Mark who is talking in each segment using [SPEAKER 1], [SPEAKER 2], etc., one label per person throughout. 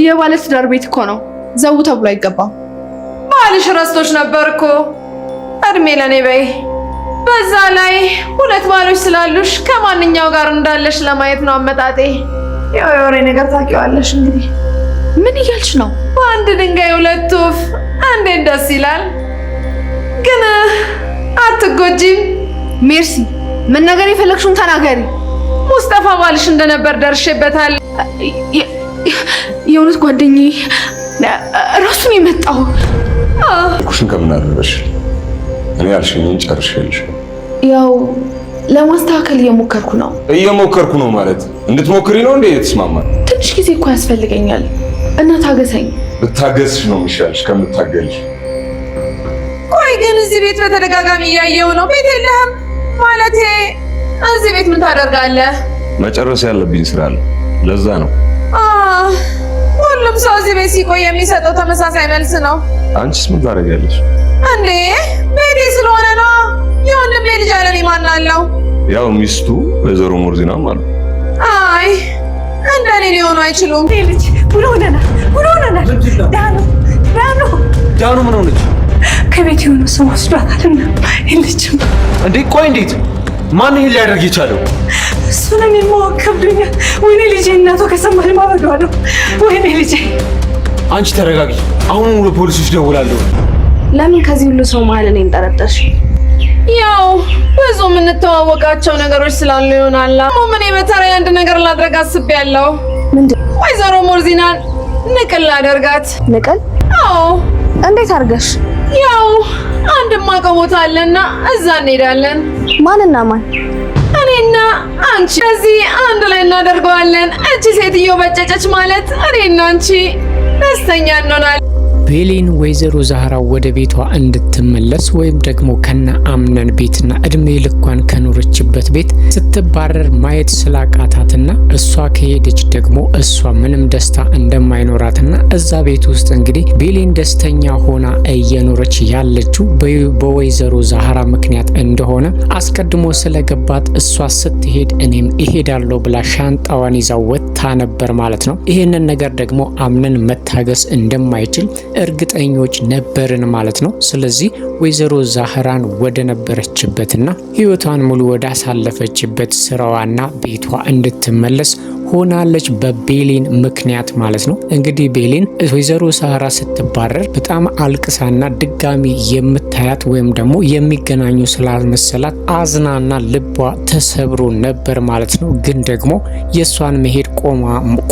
[SPEAKER 1] የባለትዳር ቤት እኮ ነው። ዘው ተብሎ አይገባም።
[SPEAKER 2] ባልሽ ረስቶሽ ነበር እኮ። እድሜ ለኔ በይ። በዛ ላይ 2 ባሎች ስላሉሽ ከማንኛው ጋር እንዳለሽ ለማየት ነው አመጣጤ። ያው የወሬ ነገር ታውቂዋለሽ እንግዲህ።
[SPEAKER 1] ምን እያልሽ ነው?
[SPEAKER 2] በአንድ ድንጋይ 2 ወፍ እንዴት ደስ ይላል። ግን አትጎጂም?
[SPEAKER 1] ሜርሲ፣ ምን ነገር የፈለግሽውን ተናገሪ።
[SPEAKER 2] ሙስጠፋ ባልሽ እንደነበር ደርሼበታል።
[SPEAKER 1] የእውነት ጓደኛዬ ራሱን የመጣው
[SPEAKER 3] ኩሽን ከምን አደረሽ? እኔ ያልሽኝን ጨርሼልሽ።
[SPEAKER 1] ያው ለማስተካከል እየሞከርኩ ነው
[SPEAKER 3] ማለት እንድትሞክሪ ነው እንዴ? የተስማማል።
[SPEAKER 1] ትንሽ ጊዜ እኮ ያስፈልገኛል እና ታገሰኝ።
[SPEAKER 3] ብታገስሽ ነው የሚሻልሽ ከምታገልሽ።
[SPEAKER 2] ቆይ ግን እዚህ ቤት በተደጋጋሚ እያየው ነው። ቤት የለህም ማለቴ እዚህ ቤት ምን ታደርጋለህ?
[SPEAKER 3] መጨረስ ያለብኝ ስራ አለ፣ ለዛ ነው።
[SPEAKER 2] ሁሉም ሰው እዚህ ቤት ሲቆይ የሚሰጠው ተመሳሳይ መልስ ነው።
[SPEAKER 3] አንቺስ ምን ታደርጊያለሽ?
[SPEAKER 2] እንዴ ቤቴ ስለሆነ ነው። የወንድሜ ልጅ አለ፣ እኔ ማን አለው?
[SPEAKER 3] ያው ሚስቱ ወይዘሮ ሞርዚናም አሉ።
[SPEAKER 2] አይ እንደኔ ሊሆኑ አይችሉም።
[SPEAKER 4] ልጅ ምን ሆነና ዳኑ
[SPEAKER 5] ምን ሆነች?
[SPEAKER 4] ከቤት የሆነ ሰው ወስዷታልና የለችም።
[SPEAKER 5] እንዴ ቆይ እንዴት? ማን ይሄን ሊያደርግ ይቻለው?
[SPEAKER 4] እሱንም የማወቅ ከብዶኛል። ወይኔ ልጄ፣ እናቷ ከሰማኝ ማበዷ ነው። ወይኔ ልጄ።
[SPEAKER 5] አንቺ ተረጋጊ። አሁን ለፖሊሶች ደውላለሁ።
[SPEAKER 1] ለምን ከዚህ ሁሉ ሰው መሀል እኔን ጠረጠርሽ?
[SPEAKER 2] ያው ብዙ የምንተዋወቃቸው ነገሮች ስላሉ ይሆናል። ምን በተራይ አንድ ነገር ላድርግ አስቤያለሁ።
[SPEAKER 1] ምንድን?
[SPEAKER 2] ወይዘሮ ሞርዚናን ንቅል ላደርጋት።
[SPEAKER 1] ንቅል?
[SPEAKER 2] አዎ።
[SPEAKER 1] እንዴት አድርገሽ?
[SPEAKER 2] ያው አንድ ማውቀው ቦታ አለና እዛ እንሄዳለን።
[SPEAKER 1] ማንና ማን?
[SPEAKER 2] እኔና አንቺ። እዚህ አንድ ላይ እናደርገዋለን። እቺ ሴትዮ በጨጨች ማለት እኔና አንቺ ደስተኛ እንሆናለን።
[SPEAKER 6] ቤሊን ወይዘሮ ዛህራ ወደ ቤቷ እንድትመለስ ወይም ደግሞ ከነ አምነን ቤትና እድሜ ልኳን ከኖረችበት ቤት ስትባረር ማየት ስላቃታትና እሷ ከሄደች ደግሞ እሷ ምንም ደስታ እንደማይኖራትና እዛ ቤት ውስጥ እንግዲህ ቤሊን ደስተኛ ሆና እየኖረች ያለችው በወይዘሮ ዛህራ ምክንያት እንደሆነ አስቀድሞ ስለገባት እሷ ስትሄድ እኔም እሄዳለሁ ብላ ሻንጣዋን ይዛ ወጥታ ነበር ማለት ነው። ይህንን ነገር ደግሞ አምነን መታገስ እንደማይችል እርግጠኞች ነበርን ማለት ነው። ስለዚህ ወይዘሮ ዛህራን ወደ ነበረችበትና ህይወቷን ሙሉ ወደ አሳለፈችበት ስራዋና ቤቷ እንድትመለስ ሆናለች በቤሊን ምክንያት ማለት ነው። እንግዲህ ቤሊን ወይዘሮ ዛህራ ስትባረር በጣም አልቅሳና ድጋሚ የምታያት ወይም ደግሞ የሚገናኙ ስላልመሰላት አዝናና ልቧ ተሰብሮ ነበር ማለት ነው። ግን ደግሞ የሷን መሄድ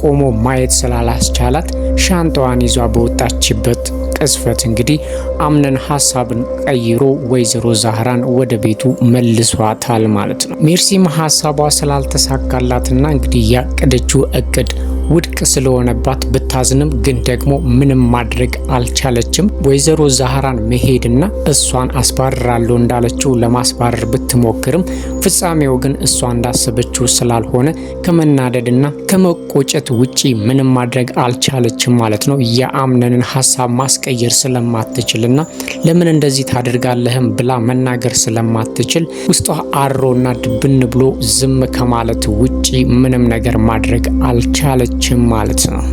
[SPEAKER 6] ቆሞ ማየት ስላላስቻላት ሻንጣዋን ይዟ በወጣችበት ቅስፈት እንግዲህ አምነን ሀሳብን ቀይሮ ወይዘሮ ዛህራን ወደ ቤቱ መልሷታል ማለት ነው። ሜርሲም ሀሳቧ ስላልተሳካላትና እንግዲህ ያቀደችው እቅድ ውድቅ ስለሆነባት ብታዝንም ግን ደግሞ ምንም ማድረግ አልቻለችም። ወይዘሮ ዛህራን መሄድና እሷን አስባርራለሁ እንዳለችው ለማስባረር ብትሞክርም ፍጻሜው ግን እሷ እንዳሰበችው ስላልሆነ ከመናደድና ከመቆጨት ውጪ ምንም ማድረግ አልቻለችም ማለት ነው። የአምነንን ሀሳብ ማስቀየር ስለማትችልና ለምን እንደዚህ ታደርጋለህም ብላ መናገር ስለማትችል ውስጧ አሮና ድብን ብሎ ዝም ከማለት ውጪ ምንም ነገር ማድረግ አልቻለችም ማለት ነው።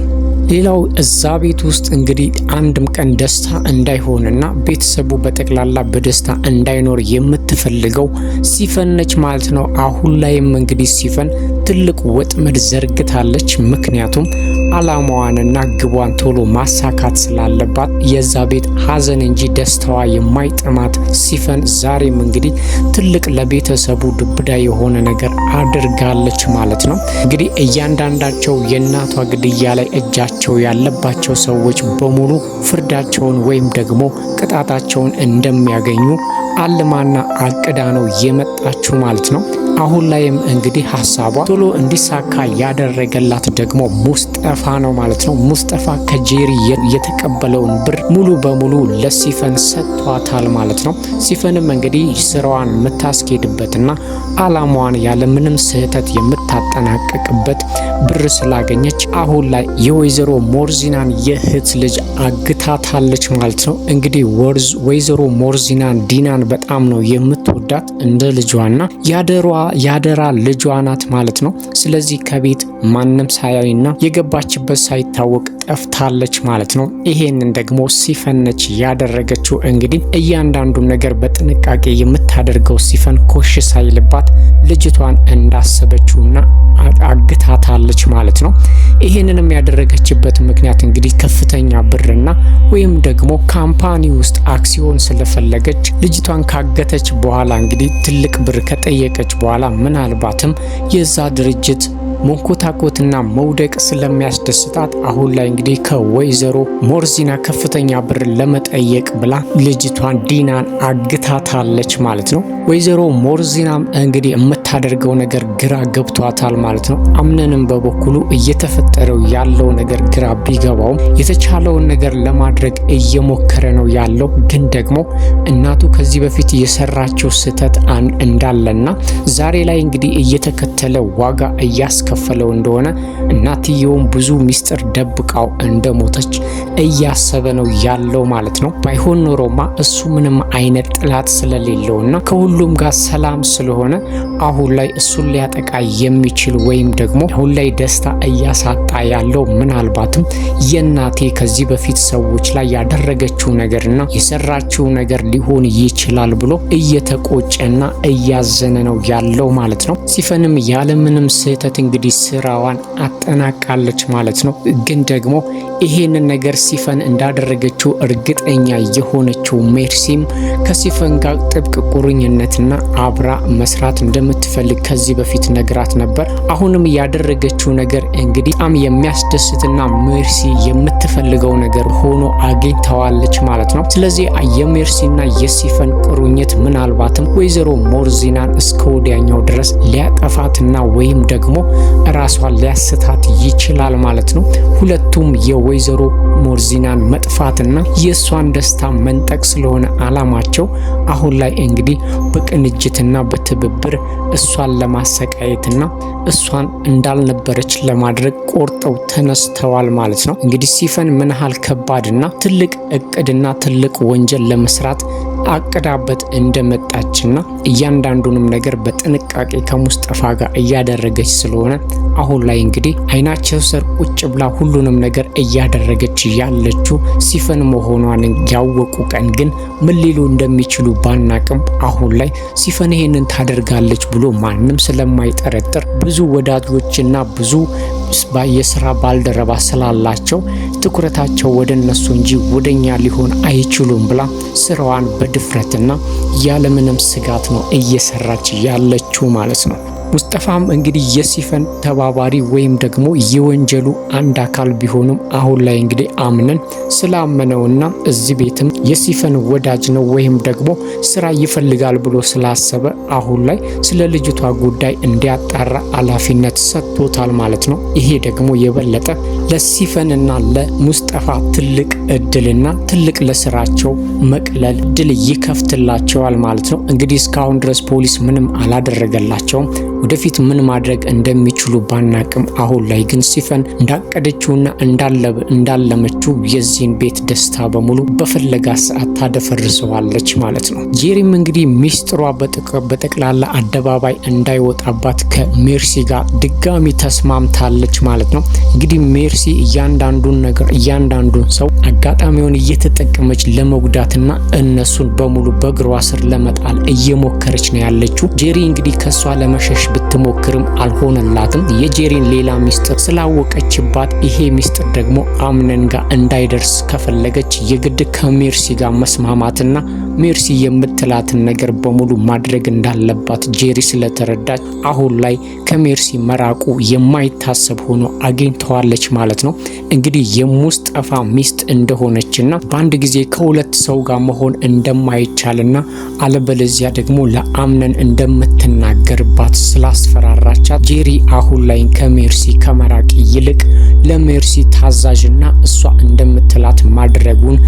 [SPEAKER 6] ሌላው እዛ ቤት ውስጥ እንግዲህ አንድም ቀን ደስታ እንዳይሆንና ቤተሰቡ በጠቅላላ በደስታ እንዳይኖር የምትፈልገው ሲፈን ነች ማለት ነው። አሁን ላይም እንግዲህ ሲፈን ትልቅ ወጥመድ ዘርግታለች። ምክንያቱም አላማዋንና ግቧን ቶሎ ማሳካት ስላለባት የዛ ቤት ሀዘን እንጂ ደስታዋ የማይጥማት ሲፈን ዛሬም እንግዲህ ትልቅ ለቤተሰቡ ዱብዳ የሆነ ነገር አድርጋለች ማለት ነው። እንግዲህ እያንዳንዳቸው የእናቷ ግድያ ላይ እጃቸው ያለባቸው ሰዎች በሙሉ ፍርዳቸውን ወይም ደግሞ ቅጣታቸውን እንደሚያገኙ አልማና አቅዳ ነው የመጣችው ማለት ነው። አሁን ላይም እንግዲህ ሀሳቧ ቶሎ እንዲሳካ ያደረገላት ደግሞ ሙስጠፋ ነው ማለት ነው። ሙስጠፋ ከጄሪ የተቀበለውን ብር ሙሉ በሙሉ ለሲፈን ሰጥቷታል ማለት ነው። ሲፈንም እንግዲህ ስራዋን የምታስኬድበትና አላማዋን ያለምንም ስህተት የምታጠናቀቅበት ብር ስላገኘች አሁን ላይ የወይዘሮ ሞርዚናን የእህት ልጅ አግታታለች ማለት ነው። እንግዲህ ወይዘሮ ሞርዚናን ዲናን በጣም ነው የምትወዳት እንደ ልጇና ያደራ ልጇ ናት ማለት ነው። ስለዚህ ከቤት ማንም ሳያይና የገባችበት ሳይታወቅ ጠፍታለች ማለት ነው። ይሄንን ደግሞ ሲፈን ነች ያደረገችው። እንግዲህ እያንዳንዱን ነገር በጥንቃቄ የምታደርገው ሲፈን ኮሽ ሳይልባት ልጅቷን እንዳሰበችውና አግታታለች ማለት ነው። ይሄንንም ያደረገችበት ምክንያት እንግዲህ ከፍተኛ ብርና ወይም ደግሞ ካምፓኒ ውስጥ አክሲዮን ስለፈለገች ልጅቷን ካገተች በኋላ እንግዲህ ትልቅ ብር ከጠየቀች በኋላ ምናልባትም የዛ ድርጅት መንኮታኮትና መውደቅ ስለሚያስደስታት አሁን ላይ እንግዲህ ከወይዘሮ ሞርዚና ከፍተኛ ብር ለመጠየቅ ብላ ልጅቷን ዲናን አግታታለች ማለት ነው። ወይዘሮ ሞርዚናም እንግዲህ የምታደርገው ነገር ግራ ገብቷታል ማለት ነው። አምነንም በበኩሉ እየተፈጠረው ያለው ነገር ግራ ቢገባውም የተቻለውን ነገር ለማድረግ እየሞከረ ነው ያለው። ግን ደግሞ እናቱ ከዚህ በፊት የሰራችው ስህተት እንዳለና ዛሬ ላይ እንግዲህ እየተከተለ ዋጋ እያስከፈለው እንደሆነ እናትየውም ብዙ ሚስጥር ደብቃው እንደሞተች እያሰበ ነው ያለው ማለት ነው። ባይሆን ኖሮማ እሱ ምንም አይነት ጥላት ስለሌለውና ከሁሉም ጋር ሰላም ስለሆነ አሁን ላይ እሱን ሊያጠቃ የሚችል ወይም ደግሞ አሁን ላይ ደስታ እያሳጣ ያለው ምናልባትም የእናቴ ከዚህ በፊት ሰዎች ላይ ያደረገችው ነገርና የሰራችው ነገር ሊሆን ይችላል ብሎ እየተቆጨና እያዘነ ነው ያለው ማለት ነው። ሲፈንም ያለምንም ስህተት እንግዲህ ስራዋን አጠናቃለች ማለት ነው። ግን ደግሞ ይሄንን ነገር ሲፈን እንዳደረገችው እርግጠኛ የሆነችው ሜርሲም ከሲፈን ጋር ጥብቅ ቁርኝነትና አብራ መስራት እንደምትፈልግ ከዚህ በፊት ነግራት ነበር። አሁንም ያደረገችው ነገር እንግዲህ በጣም የሚያስደስትና ሜርሲ የምትፈልገው ነገር ሆኖ አግኝተዋለች ማለት ነው። ስለዚህ የሜርሲና የሲፈን ቁርኝት ምናልባትም ወይዘሮ ሞርዚናን እስከ ወዲያኛው ድረስ ሊያጠፋትና ወይም ደግሞ ራሷን ሊያስታት ይችላል ማለት ነው። ሁለቱም የወይዘሮ ሞርዚናን መጥፋትና የሷን ደስታ መንጠቅ ስለሆነ አላማቸው አሁን ላይ እንግዲህ በቅንጅትና በትብብር እሷን ለማሰቃየትና እሷን እንዳልነበረች ለማድረግ ቆርጠው ተነስተዋል ማለት ነው። እንግዲህ ሲፈን ምን ያህል ከባድና ትልቅ እቅድና ትልቅ ወንጀል ለመስራት አቅዳበት እንደመጣችና እያንዳንዱንም ነገር በጥንቃቄ ከሙስጠፋ ጋር እያደረገች ስለሆነ አሁን ላይ እንግዲህ አይናቸው ስር ቁጭ ብላ ሁሉንም ነገር እያደረገች ያለችው ሲፈን መሆኗን ያወቁ ቀን ግን ምን ሊሉ እንደሚችሉ ባናቅም አሁን ላይ ሲፈን ይሄንን ታደርጋለች ብሎ ማንም ስለማይጠረጥር ብዙ ወዳጆችና ብዙ የስራ ባልደረባ ስላላቸው ትኩረታቸው ወደ እነሱ እንጂ ወደኛ ሊሆን አይችሉም ብላ ስራዋን በድፍረትና ያለምንም ስጋት ነው እየሰራች ያለችው ማለት ነው። ሙስጠፋም እንግዲህ የሲፈን ተባባሪ ወይም ደግሞ የወንጀሉ አንድ አካል ቢሆንም አሁን ላይ እንግዲህ አምነን ስላመነውና እዚህ ቤትም የሲፈን ወዳጅ ነው ወይም ደግሞ ስራ ይፈልጋል ብሎ ስላሰበ አሁን ላይ ስለ ልጅቷ ጉዳይ እንዲያጣራ ኃላፊነት ሰጥቶታል ማለት ነው። ይሄ ደግሞ የበለጠ ለሲፈንና ለሙስጠፋ ትልቅ እድልና ትልቅ ለስራቸው መቅለል እድል ይከፍትላቸዋል ማለት ነው። እንግዲህ እስካሁን ድረስ ፖሊስ ምንም አላደረገላቸውም። ወደፊት ምን ማድረግ እንደሚችሉ ባናቅም አሁን ላይ ግን ሲፈን እንዳቀደችውና እንዳለመችው የዚህን ቤት ደስታ በሙሉ በፈለጋ ሰዓት ታደፈርሰዋለች ማለት ነው። ጄሪም እንግዲህ ሚስጥሯ በጠቅላላ አደባባይ እንዳይወጣባት ከሜርሲ ጋር ድጋሚ ተስማምታለች ማለት ነው። እንግዲህ ሜርሲ እያንዳንዱን ሰው አጋጣሚውን እየተጠቀመች ለመጉዳትና እነሱን በሙሉ በእግሯ ስር ለመጣል እየሞከረች ነው ያለችው። ጄሪ እንግዲህ ከሷ ለመሸሽ ብትሞክርም አልሆነላትም። የጄሪን ሌላ ሚስጥር ስላወቀችባት ይሄ ሚስጥር ደግሞ አምነን ጋር እንዳይደርስ ከፈለገች የግድ ከሜርሲ ጋር መስማማትና ሜርሲ የምትላትን ነገር በሙሉ ማድረግ እንዳለባት ጄሪ ስለተረዳች አሁን ላይ ከሜርሲ መራቁ የማይታሰብ ሆኖ አግኝተዋለች ማለት ነው። እንግዲህ የሙስጠፋ ሚስት እንደሆነችና በአንድ ጊዜ ከሁለት ሰው ጋር መሆን እንደማይቻልና አለበለዚያ ደግሞ ለአምነን እንደምትናገርባት ስላስፈራራቻት ጄሪ አሁን ላይ ከሜርሲ ከመራቅ ይልቅ ለሜርሲ ታዛዥና እሷ እንደምትላት ማድረጉን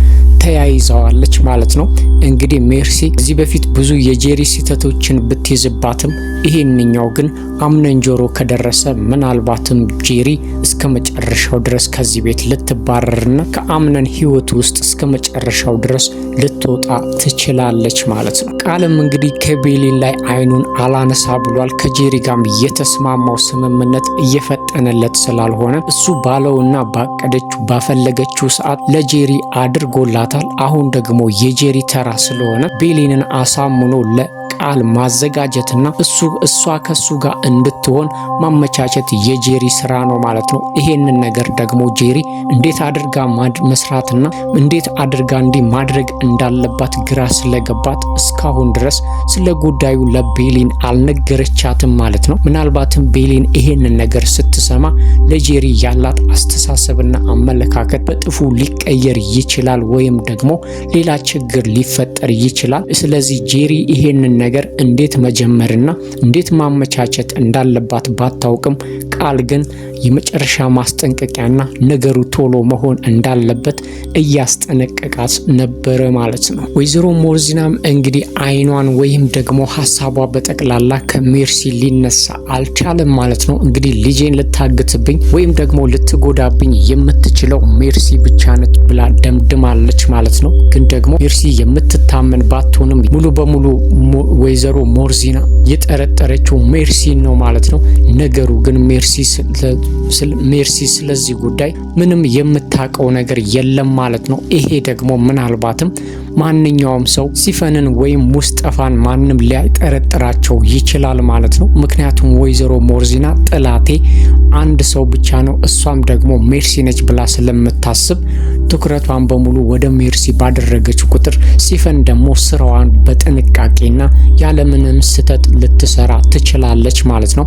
[SPEAKER 6] ተያይዘዋለች ማለት ነው። እንግዲህ ሜርሲ ከዚህ በፊት ብዙ የጄሪ ስህተቶችን ብትይዝባትም ይሄንኛው ግን አምነን ጆሮ ከደረሰ ምናልባትም ጄሪ እስከ መጨረሻው ድረስ ከዚህ ቤት ልትባረርና ከአምነን ህይወት ውስጥ እስከ መጨረሻው ድረስ ልትወጣ ትችላለች ማለት ነው። ቃልም እንግዲህ ከቤሊን ላይ አይኑን አላነሳ ብሏል። ከጄሪ ጋርም የተስማማው ስምምነት ስምምነት እየፈጠነለት ስላልሆነ እሱ ባለውና ባቀደችው ባፈለገችው ሰዓት ለጄሪ አድርጎላታል። አሁን ደግሞ የጄሪ ተራ ስለሆነ ቤሊንን አሳምኖ ቃል ማዘጋጀትና እሷ ከሱ ጋር እንድትሆን ማመቻቸት የጄሪ ስራ ነው ማለት ነው። ይሄንን ነገር ደግሞ ጄሪ እንዴት አድርጋ መስራትና እንዴት አድርጋ ማድረግ እንዳለባት ግራ ስለገባት እስካሁን ድረስ ስለ ጉዳዩ ለቤሊን አልነገረቻትም ማለት ነው። ምናልባትም ቤሊን ይሄንን ነገር ስትሰማ ለጄሪ ያላት አስተሳሰብና አመለካከት በጥፉ ሊቀየር ይችላል ወይም ደግሞ ሌላ ችግር ሊፈጠር ይችላል። ስለዚህ ጄሪ ይሄንን ነገር እንዴት መጀመርና እንዴት ማመቻቸት እንዳለባት ባታውቅም ቃል ግን የመጨረሻ ማስጠንቀቂያና ነገሩ ቶሎ መሆን እንዳለበት እያስጠነቀቃት ነበረ ማለት ነው። ወይዘሮ ሞርዚናም እንግዲህ አይኗን ወይም ደግሞ ሐሳቧ በጠቅላላ ከሜርሲ ሊነሳ አልቻለም ማለት ነው። እንግዲህ ልጄን ልታግትብኝ ወይም ደግሞ ልትጎዳብኝ የምትችለው ሜርሲ ብቻ ነች ብላ ደምድማለች ማለት ነው። ግን ደግሞ ሜርሲ የምትታመን ባትሆንም ሙሉ በሙሉ ወይዘሮ ሞርዚና የጠረጠረችው ሜርሲን ነው ማለት ነው። ነገሩ ግን ሜርሲ ስለዚህ ጉዳይ ምንም የምታውቀው ነገር የለም ማለት ነው። ይሄ ደግሞ ምናልባትም ማንኛውም ሰው ሲፈንን ወይም ሙስጠፋን ማንም ሊያጠረጥራቸው ይችላል ማለት ነው። ምክንያቱም ወይዘሮ ሞርዚና ጥላቴ አንድ ሰው ብቻ ነው፣ እሷም ደግሞ ሜርሲ ነች ብላ ስለምታስብ ትኩረቷን በሙሉ ወደ ሜርሲ ባደረገች ቁጥር ሲፈን ደግሞ ስራዋን በጥንቃቄና ያለምንም ስህተት ልትሰራ ትችላለች ማለት ነው።